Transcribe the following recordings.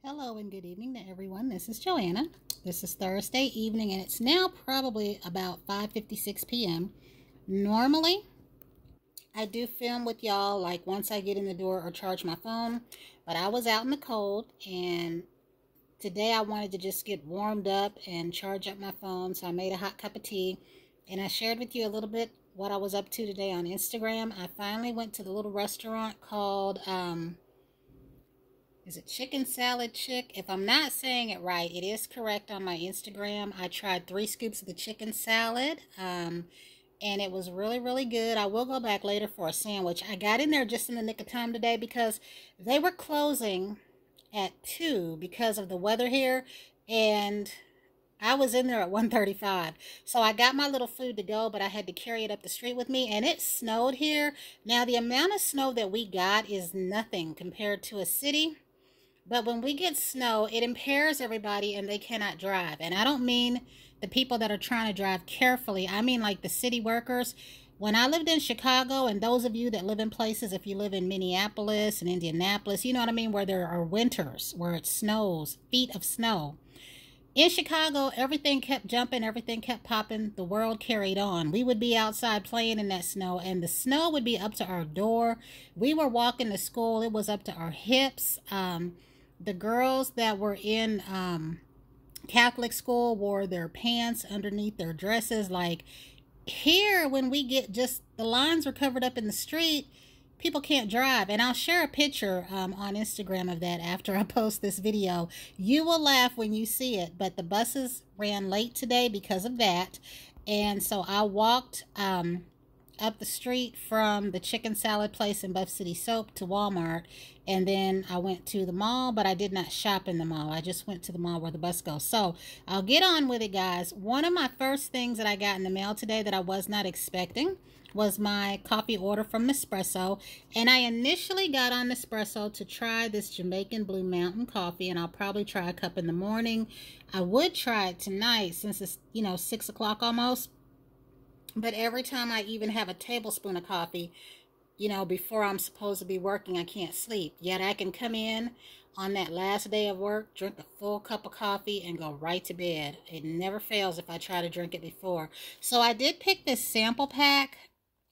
Hello and good evening to everyone. This is Joanna. This is Thursday evening and it's now probably about 5:56 p.m. Normally, I do film with y'all like once I get in the door or charge my phone, but I was out in the cold and today I wanted to just get warmed up and charge up my phone, so I made a hot cup of tea and I shared with you a little bit what I was up to today on Instagram. I finally went to the little restaurant called is it Chicken Salad Chick? If I'm not saying it right, it is correct on my Instagram. I tried 3 scoops of the chicken salad, and it was really, really good. I will go back later for a sandwich. I got in there just in the nick of time today because they were closing at 2 because of the weather here, and I was in there at 1:35. So I got my little food to go, but I had to carry it up the street with me, and it snowed here. Now, the amount of snow that we got is nothing compared to a city. But when we get snow, it impairs everybody and they cannot drive. And I don't mean the people that are trying to drive carefully. I mean like the city workers. When I lived in Chicago, and those of you that live in places, if you live in Minneapolis and Indianapolis, you know what I mean, where there are winters, where it snows, feet of snow. In Chicago, everything kept jumping, everything kept popping, the world carried on. We would be outside playing in that snow, and the snow would be up to our door. We were walking to school, it was up to our hips. The girls that were in Catholic school wore their pants underneath their dresses. Like here, when we get just the lines were covered up in the street, people can't drive. And I'll share a picture on Instagram of that after I post this video. You will laugh when you see it, but the buses ran late today because of that. And so I walked up the street from the chicken salad place in Buff City Soap to Walmart, and then I went to the mall, but I did not shop in the mall. I just went to the mall where the bus goes. So I'll get on with it, guys. One of my first things that I got in the mail today that I was not expecting was my coffee order from Nespresso, and I initially got on Nespresso to try this Jamaican Blue Mountain coffee, and I'll probably try a cup in the morning. I would try it tonight since it's 6 o'clock almost. But every time I even have a tablespoon of coffee, before I'm supposed to be working, I can't sleep. Yet I can come in on that last day of work, drink a full cup of coffee, and go right to bed. It never fails if I try to drink it before. So I did pick this sample pack,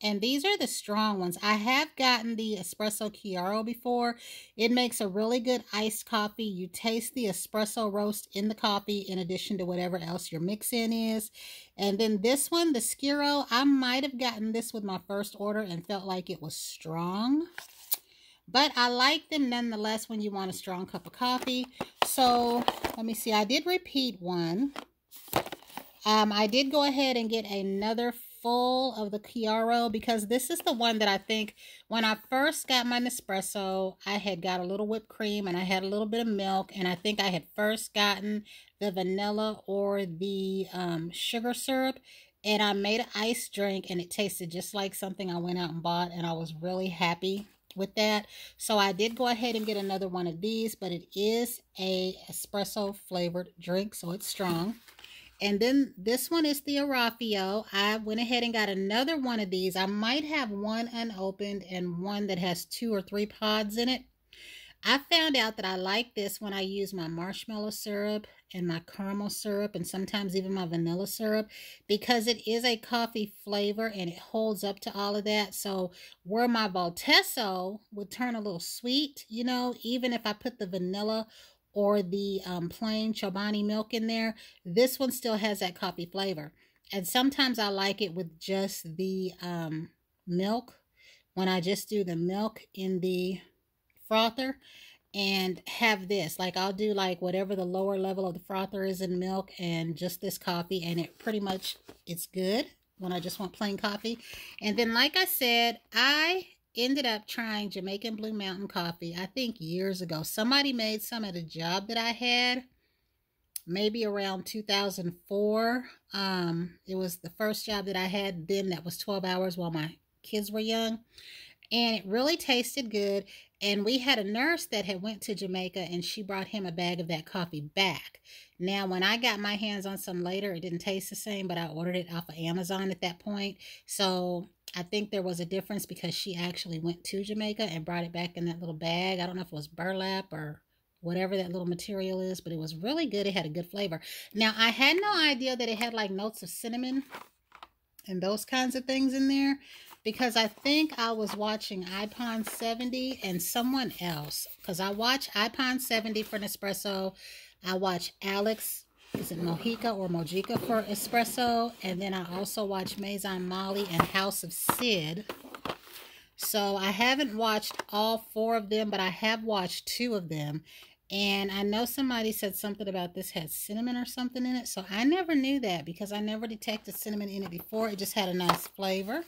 and these are the strong ones. I have gotten the espresso chiaro before. It makes a really good iced coffee. You taste the espresso roast in the coffee in addition to whatever else your mix-in is. And then this one, the Skiro, I might have gotten this with my first order and felt like it was strong. But I like them nonetheless when you want a strong cup of coffee. So let me see. I did repeat one. I did go ahead and get another full of the Chiaro because this is the one that I think when I first got my Nespresso, I had got a little whipped cream and I had a little bit of milk, and I think I had first gotten the vanilla or the sugar syrup, and I made an iced drink and it tasted just like something I went out and bought, and I was really happy with that. So I did go ahead and get another one of these, but it is a espresso flavored drink, so it's strong. And then this one is the Arafio. I went ahead and got another one of these. I might have one unopened and one that has 2 or 3 pods in it. I found out that I like this when I use my marshmallow syrup and my caramel syrup and sometimes even my vanilla syrup, because it is a coffee flavor and it holds up to all of that. So where my Voltesso would turn a little sweet, even if I put the vanilla or the plain Chobani milk in there, this one still has that coffee flavor. And sometimes I like it with just the milk, when I just do the milk in the frother and have this. Like I'll do like whatever the lower level of the frother is in milk and just this coffee, and it pretty much, it's good when I just want plain coffee. And then like I said, I ended up trying Jamaican Blue Mountain coffee, I think years ago. Somebody made some at a job that I had, maybe around 2004. It was the first job that I had then that was 12 hours while my kids were young. And it really tasted good. And we had a nurse that had went to Jamaica and she brought him a bag of that coffee back. Now, when I got my hands on some later, it didn't taste the same, but I ordered it off of Amazon at that point. So I think there was a difference because she actually went to Jamaica and brought it back in that little bag. I don't know if it was burlap or whatever that little material is, but it was really good. It had a good flavor. Now, I had no idea that it had like notes of cinnamon and those kinds of things in there, because I think I was watching iPon 70 and someone else, because I watch iPon 70 for Nespresso. I watch Alex, is it Mojica or Mojica for espresso, and then I also watch Maison Molly and House of Sid. So I haven't watched all 4 of them, but I have watched 2 of them. And I know somebody said something about this had cinnamon or something in it. So I never knew that because I never detected cinnamon in it before. It just had a nice flavor.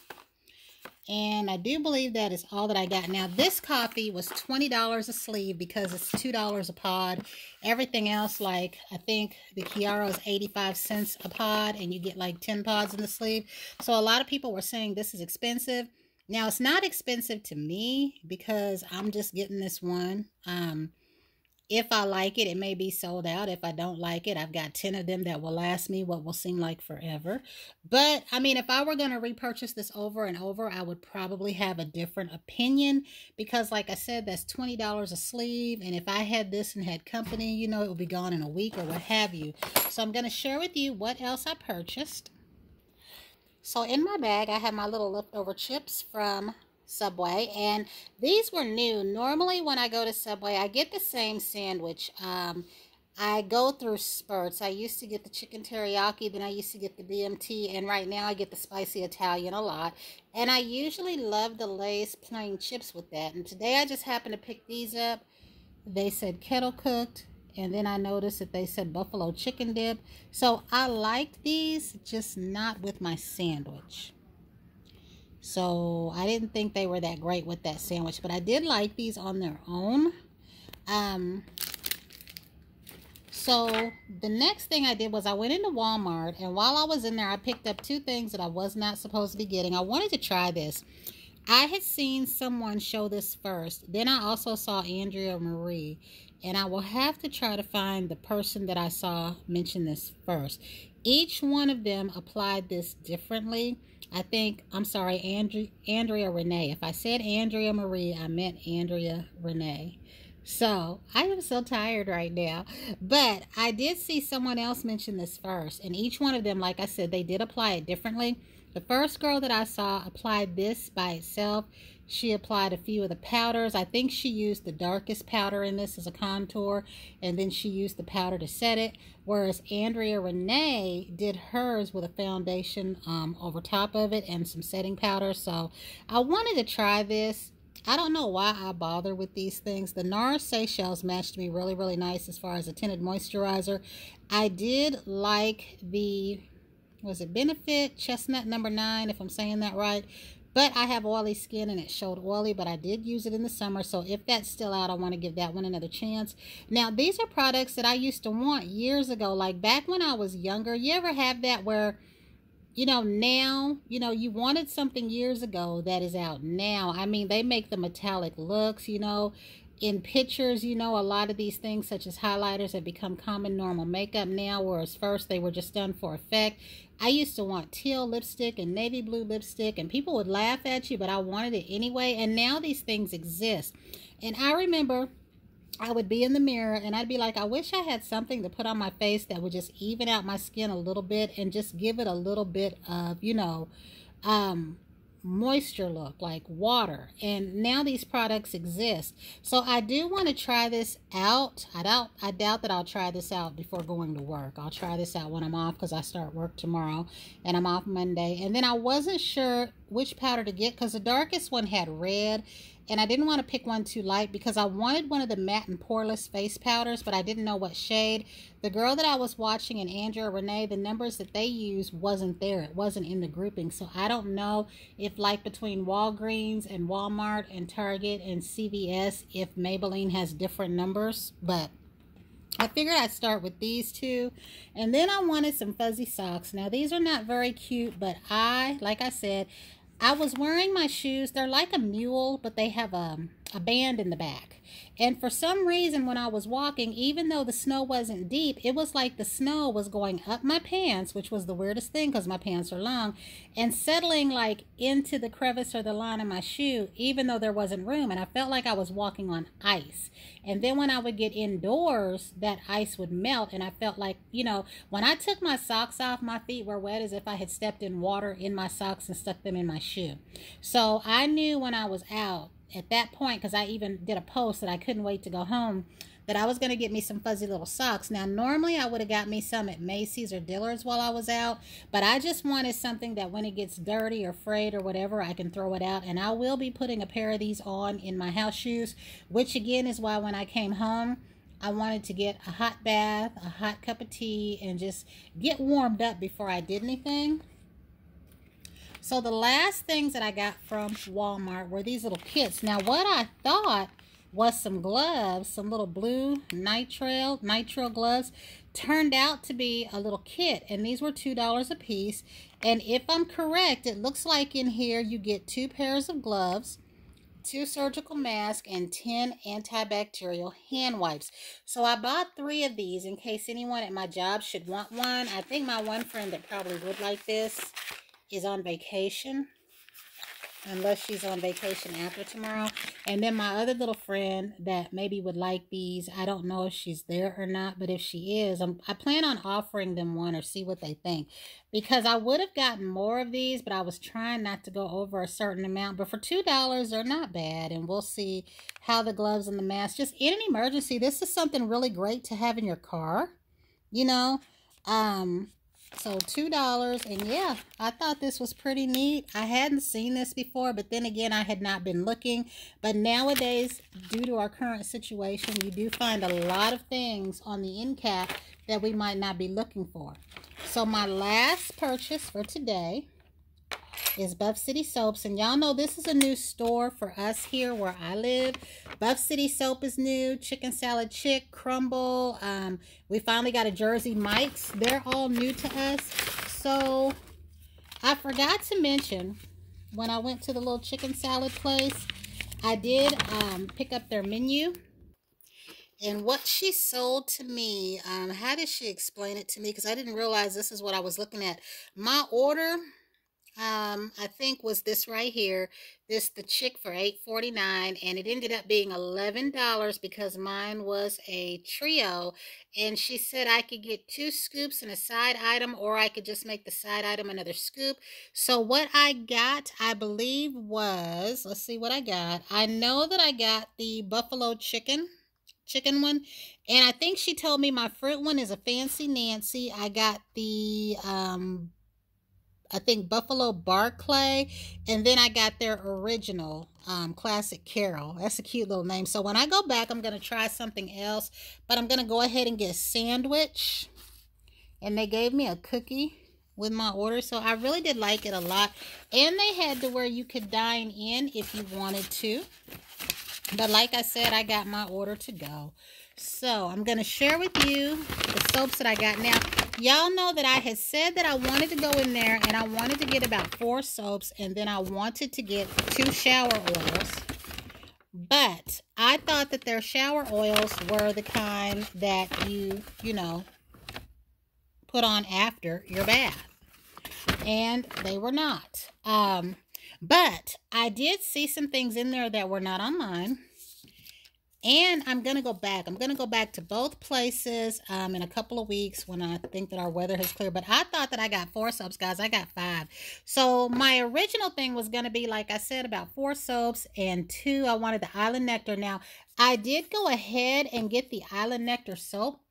And I do believe that is all that I got. Now, this coffee was $20 a sleeve because it's $2 a pod. Everything else, like, I think the Chiaro is 85 cents a pod, and you get like 10 pods in the sleeve. So a lot of people were saying this is expensive. Now, it's not expensive to me because I'm just getting this one. If I like it, it may be sold out. If I don't like it, I've got 10 of them that will last me what will seem like forever. But, I mean, if I were going to repurchase this over and over, I would probably have a different opinion. Because, like I said, that's $20 a sleeve. And if I had this and had company, you know, it would be gone in a week or what have you. So I'm going to share with you what else I purchased. So in my bag, I have my little leftover chips from Subway, and these were new. Normally when I go to Subway, I get the same sandwich. I go through spurts. I used to get the chicken teriyaki, then I used to get the BMT, and right now I get the spicy Italian a lot. And I usually love the Lay's plain chips with that. And today I just happened to pick these up. They said kettle cooked, and then I noticed that they said buffalo chicken dip. So I liked these, just not with my sandwich. So I didn't think they were that great with that sandwich, but I did like these on their own. So the next thing I did was I went into Walmart, and while I was in there, I picked up 2 things that I was not supposed to be getting. I wanted to try this. I had seen someone show this first. Then I also saw Andrea Marie, and I will have to try to find the person that I saw mention this first. Each one of them applied this differently. I think, I'm sorry, Andrea Renee. If I said Andrea Marie, I meant Andrea Renee. So, I am so tired right now. But I did see someone else mention this first. And each one of them, like I said, they did apply it differently. The first girl that I saw applied this by itself. She applied a few of the powders. I think she used the darkest powder in this as a contour, and then she used the powder to set it. Whereas Andrea Renee did hers with a foundation over top of it and some setting powder. So I wanted to try this. I don't know why I bother with these things. The NARS Seychelles matched me really, really nice as far as a tinted moisturizer. I did like the, was it Benefit Chestnut number 9, if I'm saying that right. But I have oily skin and it showed oily, but I did use it in the summer. So if that's still out, I want to give that one another chance. Now, these are products that I used to want years ago. Like back when I was younger, you ever have that where, you know, now, you know, you wanted something years ago that is out now. I mean, they make the metallic looks, you know. In pictures, you know, a lot of these things such as highlighters have become common normal makeup now, whereas first they were just done for effect. I used to want teal lipstick and navy blue lipstick, and people would laugh at you, but I wanted it anyway. And now these things exist. And I remember I would be in the mirror and I'd be like, I wish I had something to put on my face that would just even out my skin a little bit and just give it a little bit of, you know, moisture look, like water. And now these products exist. So I do want to try this out. I doubt that I'll try this out before going to work. I'll try this out when I'm off because I start work tomorrow and I'm off Monday. And then I wasn't sure which powder to get because the darkest one had red. And I didn't want to pick one too light because I wanted one of the matte and poreless face powders, but I didn't know what shade. The girl that I was watching and Andrea Renee, the numbers that they used wasn't there. It wasn't in the grouping. So I don't know if like between Walgreens and Walmart and Target and CVS, if Maybelline has different numbers. But I figured I'd start with these 2. And then I wanted some fuzzy socks. Now these are not very cute, but like I said, I was wearing my shoes. They're like a mule, but they have a band in the back. And for some reason, when I was walking, even though the snow wasn't deep, it was like the snow was going up my pants, which was the weirdest thing because my pants are long, and settling like into the crevice or the line of my shoe, even though there wasn't room. And I felt like I was walking on ice. And then when I would get indoors, that ice would melt. And I felt like, you know, when I took my socks off, my feet were wet as if I had stepped in water in my socks and stuck them in my shoe. So I knew when I was out, at that point, because I even did a post that I couldn't wait to go home, that I was going to get me some fuzzy little socks. Now, normally I would have got me some at Macy's or Dillard's while I was out, but I just wanted something that when it gets dirty or frayed or whatever, I can throw it out. And I will be putting a pair of these on in my house shoes, which again is why when I came home, I wanted to get a hot bath, a hot cup of tea, and just get warmed up before I did anything. So the last things that I got from Walmart were these little kits. Now, what I thought was some gloves, some little blue nitrile gloves, turned out to be a little kit. And these were $2 a piece. And if I'm correct, it looks like in here you get 2 pairs of gloves, 2 surgical masks, and 10 antibacterial hand wipes. So I bought 3 of these in case anyone at my job should want one. I think my one friend that probably would like this is on vacation, unless she's on vacation after tomorrow. And then my other little friend that maybe would like these, I don't know if she's there or not, but if she is, I plan on offering them one or see what they think, because I would have gotten more of these, but I was trying not to go over a certain amount. But for $2, they're not bad, and we'll see how the gloves and the mask, just in an emergency, this is something really great to have in your car, you know. So $2, and yeah, I thought this was pretty neat. I hadn't seen this before, but then again, I had not been looking. But nowadays, due to our current situation, you do find a lot of things on the end cap that we might not be looking for. So my last purchase for today is Buff City Soaps. And y'all know this is a new store for us here where I live. Buff City Soap is new. Chicken Salad Chick, Crumble. We finally got a Jersey Mike's. They're all new to us. So I forgot to mention, when I went to the little chicken salad place, I did pick up their menu. And what she sold to me, how did she explain it to me? Because I didn't realize this is what I was looking at. My order, I think was this right here, the chick for $8.49, and it ended up being $11 because mine was a trio. And she said I could get 2 scoops and a side item, or I could just make the side item another scoop. So what I got, I believe was, let's see what I got. I know that I got the buffalo chicken one, and I think she told me my fruit one is a Fancy Nancy. I got the I think Buffalo Barclay, and then I got their original Classic Carol. That's a cute little name. So when I go back, I'm going to try something else, but I'm going to go ahead and get a sandwich. And they gave me a cookie with my order, so I really did like it a lot. And they had to where you could dine in if you wanted to. But like I said, I got my order to go. So I'm going to share with you the soaps that I got. Now, y'all know that I had said that I wanted to go in there and I wanted to get about 4 soaps, and then I wanted to get 2 shower oils. But I thought that their shower oils were the kind that you know, put on after your bath. And they were not. But I did see some things in there that were not on mine. And I'm going to go back. I'm going to go back to both places in a couple of weeks when I think that our weather has cleared. But I thought that I got 4 soaps, guys. I got 5. So my original thing was going to be, like I said, about 4 soaps and 2. I wanted the Island Nectar. Now, I did go ahead and get the Island Nectar soap,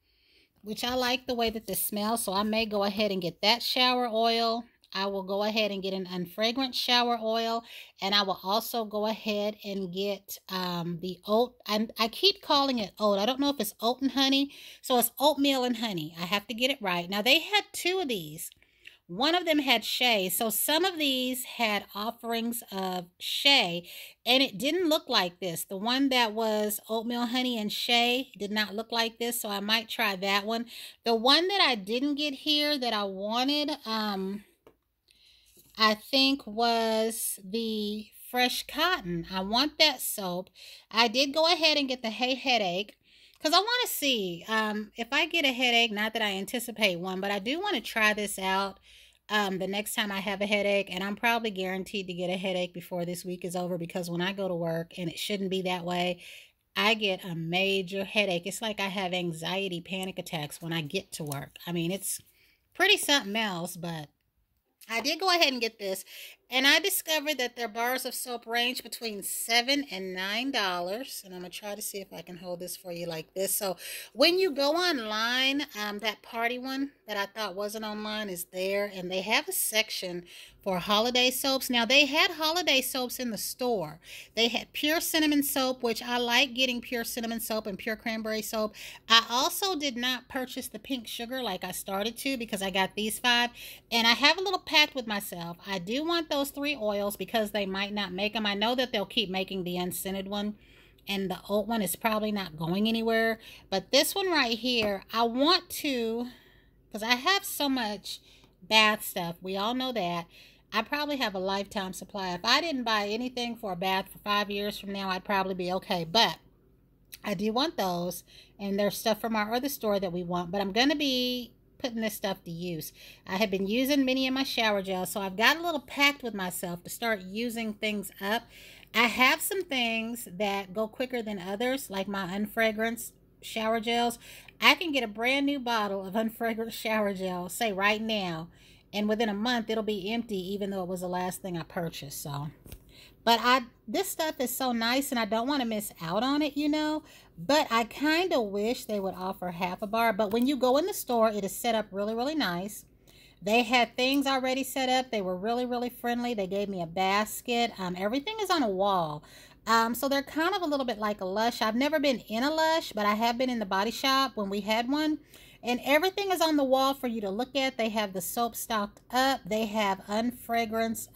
which I like the way that this smells. So I may go ahead and get that shower oil. I will go ahead and get an unfragrant shower oil, and I will also go ahead and get the oat. I keep calling it oat. I don't know if it's oat and honey. So it's oatmeal and honey. I have to get it right. Now, they had 2 of these. One of them had shea. So some of these had offerings of shea, and it didn't look like this. The one that was oatmeal, honey, and shea did not look like this, so I might try that one. The one that I didn't get here that I wanted, I think was the Fresh Cotton. I want that soap. I did go ahead and get the Hey Headache because I want to see if I get a headache. Not that I anticipate one, but I do want to try this out the next time I have a headache. And I'm probably guaranteed to get a headache before this week is over, because when I go to work, and it shouldn't be that way, I get a major headache. It's like I have anxiety panic attacks when I get to work. I mean, it's pretty something else, but I did go ahead and get this, and I discovered that their bars of soap range between $7 and $9. And I'm going to try to see if I can hold this for you like this. So when you go online, that party one that I thought wasn't online is there, and they have a section for holiday soaps. Now, they had holiday soaps in the store. They had pure cinnamon soap, which I like getting pure cinnamon soap and pure cranberry soap. I also did not purchase the pink sugar like I started to, because I got these 5, and I have a little pact with myself. I do want those 3 oils because they might not make them. I know that they'll keep making the unscented one, and the oat one is probably not going anywhere. But this one right here, I want to, because I have so much bath stuff. We all know that. I probably have a lifetime supply. If I didn't buy anything for a bath for 5 years from now, I'd probably be okay. But I do want those, and there's stuff from our other store that we want. But I'm going to be putting this stuff to use. I have been using many of my shower gels, so I've got a little pact with myself to start using things up. I have some things that go quicker than others, like my unfragranced shower gels. I can get a brand new bottle of unfragranced shower gel, say right now, and within a month it'll be empty, even though it was the last thing I purchased. So, but this stuff is so nice, and I don't want to miss out on it, you know. But I kind of wish they would offer half a bar. But when you go in the store, it is set up really, really nice. They had things already set up. They were really, really friendly. They gave me a basket. Everything is on a wall. So they're kind of a little bit like a Lush. I've never been in a Lush, but I have been in the Body Shop when we had one. And everything is on the wall for you to look at. They have the soap stocked up. They have unfragranced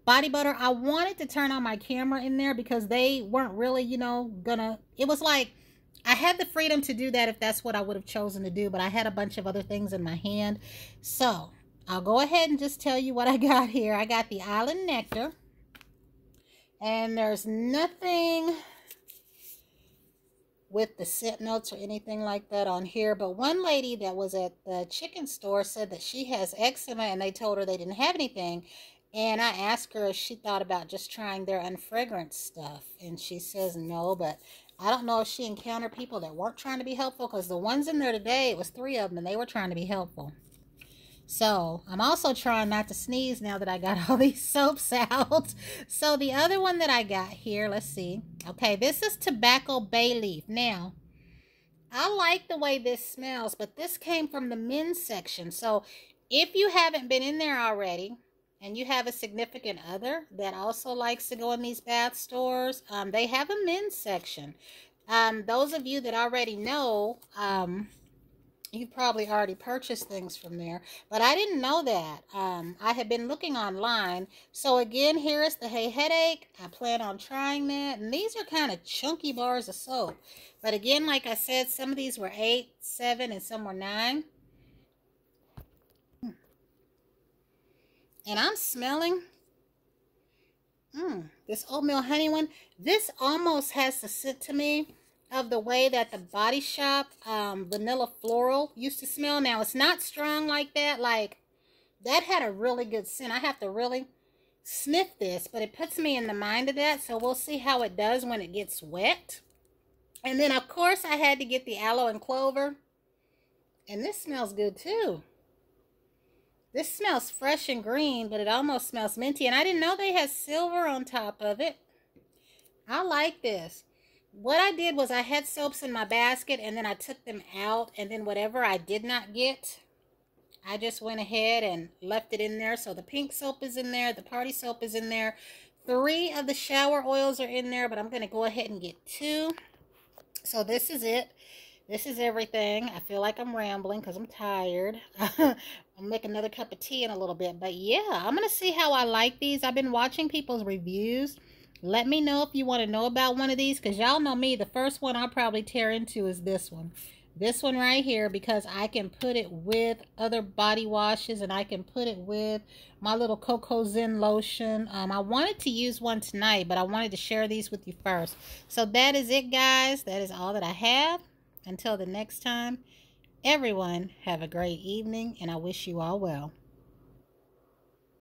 body butter. I wanted to turn on my camera in there because they weren't really, you know, it was like I had the freedom to do that if that's what I would have chosen to do, but I had a bunch of other things in my hand. So I'll go ahead and just tell you what I got here. I got the Island Nectar, and there's nothing with the scent notes or anything like that on here. But one lady that was at the chicken store said that she has eczema, and they told her they didn't have anything. And I asked her if she thought about just trying their unfragranced stuff, and she says no. But I don't know if she encountered people that weren't trying to be helpful, because the ones in there today, it was 3 of them, and they were trying to be helpful. So I'm also trying not to sneeze now that I got all these soaps out. So the other one that I got here, let's see. Okay, this is Tobacco Bay Leaf. Now, I like the way this smells, but this came from the men's section. So if you haven't been in there already, and you have a significant other that also likes to go in these bath stores, they have a men's section. Those of you that already know, you've probably already purchased things from there, but I didn't know that. I had been looking online. So again, here is the Hey Headache. I plan on trying that, and these are kind of chunky bars of soap. But again, like I said, some of these were 8, 7, and some were 9. And I'm smelling this Oatmeal Honey one. This almost has the scent to me of the way that the Body Shop Vanilla Floral used to smell. Now, it's not strong like that. Like, that had a really good scent. I have to really sniff this, but it puts me in the mind of that. So we'll see how it does when it gets wet. And then, of course, I had to get the Aloe and Clover. And this smells good, too. This smells fresh and green, but it almost smells minty. And I didn't know they had silver on top of it. I like this. What I did was I had soaps in my basket, and then I took them out. And then whatever I did not get, I just went ahead and left it in there. So the pink soap is in there. The party soap is in there. 3 of the shower oils are in there, but I'm going to go ahead and get 2. So this is it. This is everything. I feel like I'm rambling because I'm tired. I'll make another cup of tea in a little bit. But yeah, I'm going to see how I like these. I've been watching people's reviews. Let me know if you want to know about one of these, because y'all know me. The first one I'll probably tear into is this one. This one right here, because I can put it with other body washes, and I can put it with my little Cocoa Zen lotion. I wanted to use one tonight, but I wanted to share these with you first. So that is it, guys. That is all that I have. Until the next time, everyone have a great evening, and I wish you all well.